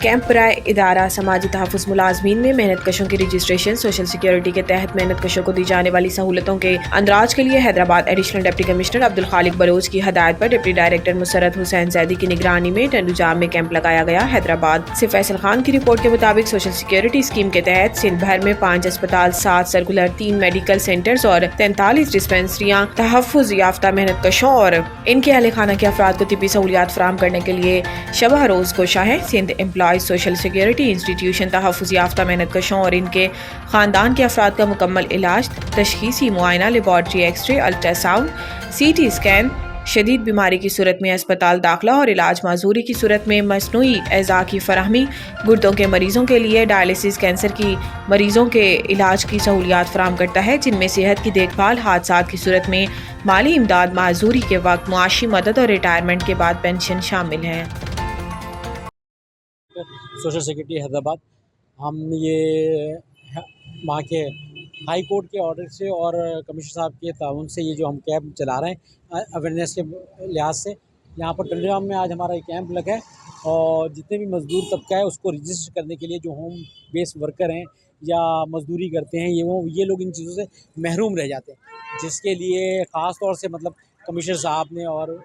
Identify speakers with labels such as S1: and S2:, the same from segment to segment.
S1: Camp बराए इदारा समाजी तहफ़्फ़ुज़ मुलाज़मीन में मेहनत कशों की रजिस्ट्रेशन। सोशल सिक्योरिटी के तहत मेहनत कशों को दी जाने वाली सहूलतों के अंदराज के लिए Hyderabad additional deputy commissioner Abdul Khaliq Baloch की हदायत पर डिप्टी डायरेक्टर मुसर्रत हुसैन जैदी की निगरानी में टंडूजाम में कैंप लगाया गया। हैदराबाद से फैसल खान की रिपोर्ट के मुताबिक सोशल सिक्योरिटी स्कीम के तहत सिंध भर में 5 अस्पताल, 7 सर्कुलर, 3 मेडिकल सेंटर्स और 43 डिस्पेंसरियाँ तहफ़्फ़ुज़ याफ्ता मेहनत कशों और इनके अहल खाना के अफराद को तिब्बी सहूलियात फराहम करने के लिए शबह रोज़ कोशा है। Sindh employees social security institution तहफ़्फ़ुज़ याफ्ता मेहनत कशों और इनके ख़ानदान के अफराद का मुकम्मल इलाज, तशख़ीसी मुआयना, laboratory x-ray, ultrasound, CT scan, शदीद बीमारी की सूरत में अस्पताल दाखिला और इलाज माजूरी की सूरत में मसनूई एज़ा की फराहमी, गुर्दों के मरीजों के लिए डायलिसिस, कैंसर की मरीजों के इलाज की सहूलियात फराहम करता है, जिनमें सेहत की देखभाल, हादसात की सूरत में माली इमदाद, माजूरी के वक्त मुआशी मदद और रिटायरमेंट के बाद पेंशन शामिल है।
S2: सोशल सिक्योरिटी हैदराबाद हम ये वहाँ के हाई कोर्ट के ऑर्डर से और कमिश्नर साहब के ताउन से ये जो हम कैंप चला रहे हैं अवेयरनेस के लिहाज से, यहाँ पर टंडूजाम में आज हमारा ये कैंप लगा है और जितने भी मज़दूर तबका है उसको रजिस्टर करने के लिए जो होम बेस वर्कर हैं या मज़दूरी करते हैं ये लोग इन चीज़ों से महरूम रह जाते हैं, जिसके लिए ख़ास तौर से मतलब कमिश्नर साहब ने और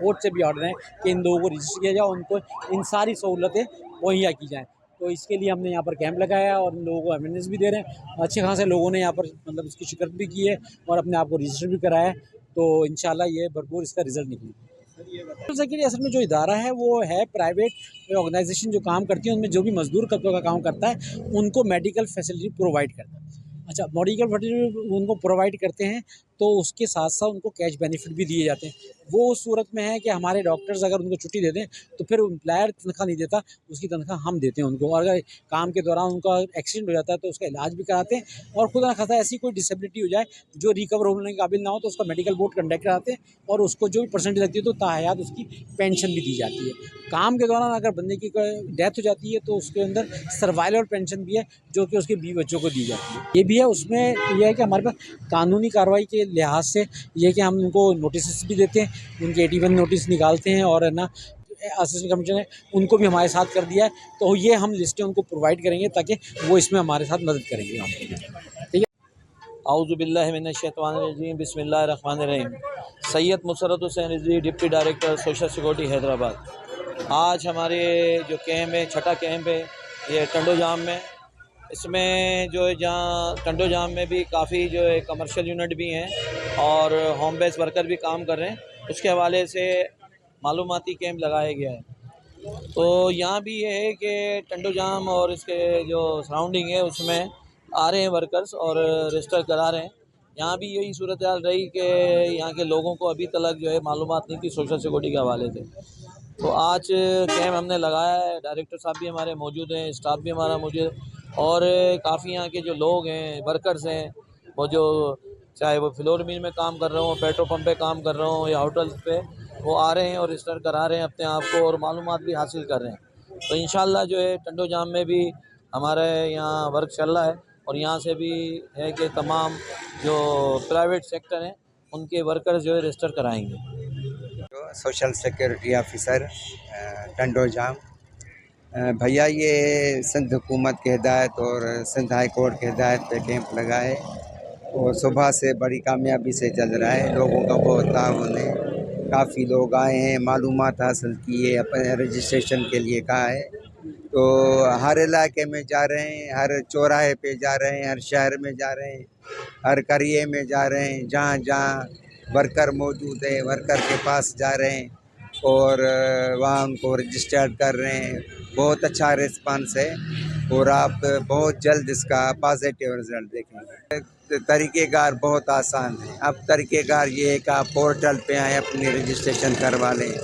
S2: कोर्ट से भी ऑर्डर है कि इन लोगों को रजिस्टर किया जाए, उनको इन सारी सहूलतें मुहैया की जाएँ। तो इसके लिए हमने यहाँ पर कैंप लगाया और इन लोगों को अवेयरनेस भी दे रहे हैं। अच्छे खासे लोगों ने यहाँ पर मतलब इसकी शिरकत भी की है और अपने आप को रजिस्टर भी कराया है, तो इंशाल्लाह ये भरपूर इसका रिजल्ट निकलेगा। सोशल सिक्योरिटी असल में जो इदारा है वो है प्राइवेट ऑर्गेनाइजेशन जो काम करती है, उनमें जो भी मजदूर का काम करता है उनको मेडिकल फैसिलिटी प्रोवाइड करता है। अच्छा, मेडिकल फैसिलिटी उनको प्रोवाइड करते हैं तो उसके साथ साथ उनको कैश बेनिफिट भी दिए जाते हैं। वो उस सूरत में है कि हमारे डॉक्टर्स अगर उनको छुट्टी दे दें तो फिर एम्प्लॉयर तनख्वाह नहीं देता, उसकी तनख्वाह हम देते हैं उनको, और अगर काम के दौरान उनका एक्सीडेंट हो जाता है तो उसका इलाज भी कराते हैं, और खुदा न खासा ऐसी कोई डिसेबिलिटी हो जाए जो रिकवर होने के काबिल ना हो तो उसका मेडिकल बोर्ड कंडक्ट कराते हैं और उसको जो भी परसेंटेज लगती है तो ताहयात उसकी पेंशन भी दी जाती है। काम के दौरान अगर बंदे की डेथ हो जाती है तो उसके अंदर सर्वाइवल पेंशन भी है जो कि उसके बीवी बच्चों को दी जाती है। ये भी है, उसमें यह है कि हमारे पास कानूनी कार्रवाई के लिहाज से ये है कि हम उनको नोटिस भी देते हैं, उनके 81 नोटिस निकालते हैं और है ना असिस्टेंट कमिश्नर ने उनको भी हमारे साथ कर दिया है, तो ये हम लिस्टें उनको प्रोवाइड करेंगे ताकि वो इसमें हमारे साथ मदद करेंगे हम। ठीक है।
S3: आऊज़ु बिल्लाहि मिनश शैतानिर रजीम, बिस्मिल्लाहिर रहमानिर रहीम। Syed Musarrat Hussain Rizvi, deputy director social security Hyderabad. आज हमारे जो कैंप है, छठा कैंप है ये टंडूजाम में। इसमें जो है जहाँ टंडूजाम में भी काफ़ी जो है कमर्शियल यूनिट भी हैं और होम बेस वर्कर भी काम कर रहे हैं, उसके हवाले से मालूमाती कैंप लगाया गया है। तो यहाँ भी ये है कि टंडूजाम और इसके जो सराउंडिंग है उसमें आ रहे हैं वर्कर्स और रजिस्टर करा रहे हैं। यहाँ भी यही सूरत हाल रही कि यहाँ के लोगों को अभी तक जो है मालूमात नहीं थी सोशल सिक्योरिटी के हवाले से। तो आज कैंप हमने लगाया है, डायरेक्टर साहब भी हमारे मौजूद हैं, स्टाफ भी हमारा मौजूद है और काफ़ी यहाँ के जो लोग हैं, वर्कर्स हैं, वो जो चाहे वो फ्लोर मिल में काम कर रहे हो, पेट्रोल पंप पे काम कर रहे हो या होटल्स पे, वो आ रहे हैं और रजिस्टर करा रहे हैं अपने आप को और मालूमात भी हासिल कर रहे हैं। तो इंशाल्लाह जो है टंडूजाम में भी हमारे यहाँ वर्क चल रहा है और यहाँ से भी है कि तमाम जो प्राइवेट सेक्टर हैं उनके वर्कर्स जो है रजिस्टर कराएंगे।
S4: Social security officer Tandojam. भैया ये सिंध हुकूमत की हिदायत और सिंध हाई कोर्ट की हिदायत पे कैंप लगा है और सुबह से बड़ी कामयाबी से चल रहा है। लोगों का बहुत ताउन है, काफ़ी लोग आए हैं, मालूमात हासिल की है, अपने रजिस्ट्रेशन के लिए कहा है। तो हर इलाके में जा रहे हैं, हर चौराहे पे जा रहे हैं, हर शहर में जा रहे हैं, हर करिए में जा रहे हैं, जहाँ जहाँ वर्कर मौजूद है वर्कर के पास जा रहे हैं और वहाँ उनको रजिस्टर्ड कर रहे हैं। बहुत अच्छा रिस्पांस है और आप बहुत जल्द इसका पॉजिटिव रिज़ल्ट देखेंगे। तरीक़ेकार बहुत आसान है। अब तरीक़ेकार ये है कि आप पोर्टल पे आएँ, अपनी रजिस्ट्रेशन करवा लें।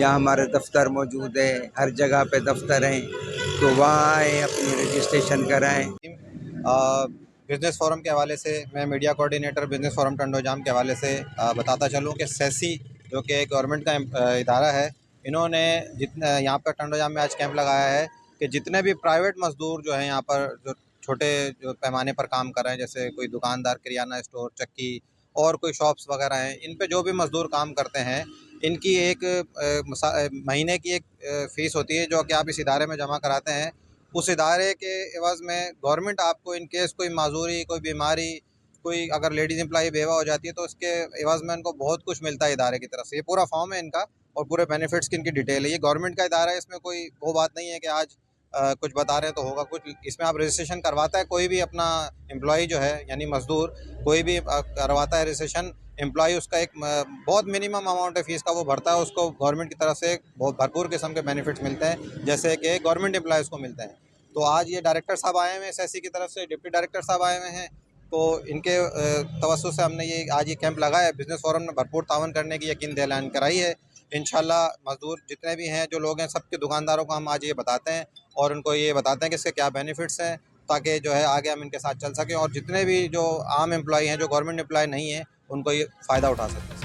S4: यहाँ हमारे दफ्तर मौजूद है, हर जगह पे दफ्तर हैं, तो वहाँ आएँ, अपनी रजिस्ट्रेशन कराएँ।
S5: बिज़नेस फ़ोरम के हवाले से मैं मीडिया कोऑर्डिनेटर बिज़नेस फ़ोरम टंडूजाम के हवाले से बताता चलूँ कि सेसी जो कि एक गवर्नमेंट का इदारा है, इन्होंने जितने यहाँ पर टंडूजाम में आज कैंप लगाया है कि जितने भी प्राइवेट मज़दूर जो हैं यहाँ पर जो छोटे जो पैमाने पर काम कर रहे हैं, जैसे कोई दुकानदार, किराना स्टोर, चक्की और कोई शॉप्स वगैरह हैं, इन पे जो भी मज़दूर काम करते हैं इनकी एक महीने की एक फ़ीस होती है जो कि आप इस इदारे में जमा कराते हैं। उस इदारे के एवज़ में गवर्नमेंट आपको इन केस कोई माजूरी, कोई बीमारी, कोई अगर लेडीज़ एम्प्लॉई बेवा हो जाती है तो उसके एवज़ में इनको बहुत कुछ मिलता है इदारे की तरफ से। ये पूरा फॉर्म है इनका और पूरे बेनिफिट्स की इनकी डिटेल है। ये गवर्नमेंट का इदारा है, इसमें कोई वो बात नहीं है कि आज कुछ बता रहे हैं तो होगा कुछ। इसमें आप रजिस्ट्रेशन करवाता है कोई भी अपना एम्प्लॉई जो है यानी मज़दूर, कोई भी करवाता है रजिस्ट्रेशन एम्प्लॉई, उसका एक बहुत मिनिमम अमाउंट है फ़ीस का वो भरता है, उसको गवर्नमेंट की तरफ से बहुत भरपूर किस्म के बेनिफिट्स मिलते हैं जैसे कि गवर्नमेंट एम्प्लॉयज़ को मिलते हैं। तो आज ये डायरेक्टर साहब आए हुए हैं एसएससी की तरफ से, डिप्टी डायरेक्टर साहब आए हुए हैं, तो इनके तवज्जुह से हमने ये आज ये कैंप लगाया है। बिज़नेस फोरम ने भरपूर तावन करने की यकीन दिलान कराई है। इंशाल्लाह मज़दूर जितने भी हैं, जो लोग हैं, सबके दुकानदारों को हम आज ये बताते हैं और उनको ये बताते हैं कि इसके क्या बेनिफिट्स हैं, ताकि जो है आगे हम इनके साथ चल सकें और जितने भी जो आम एम्प्लॉई हैं, जो गवर्नमेंट एम्प्लॉय नहीं हैं, उनको ये फ़ायदा उठा सकें।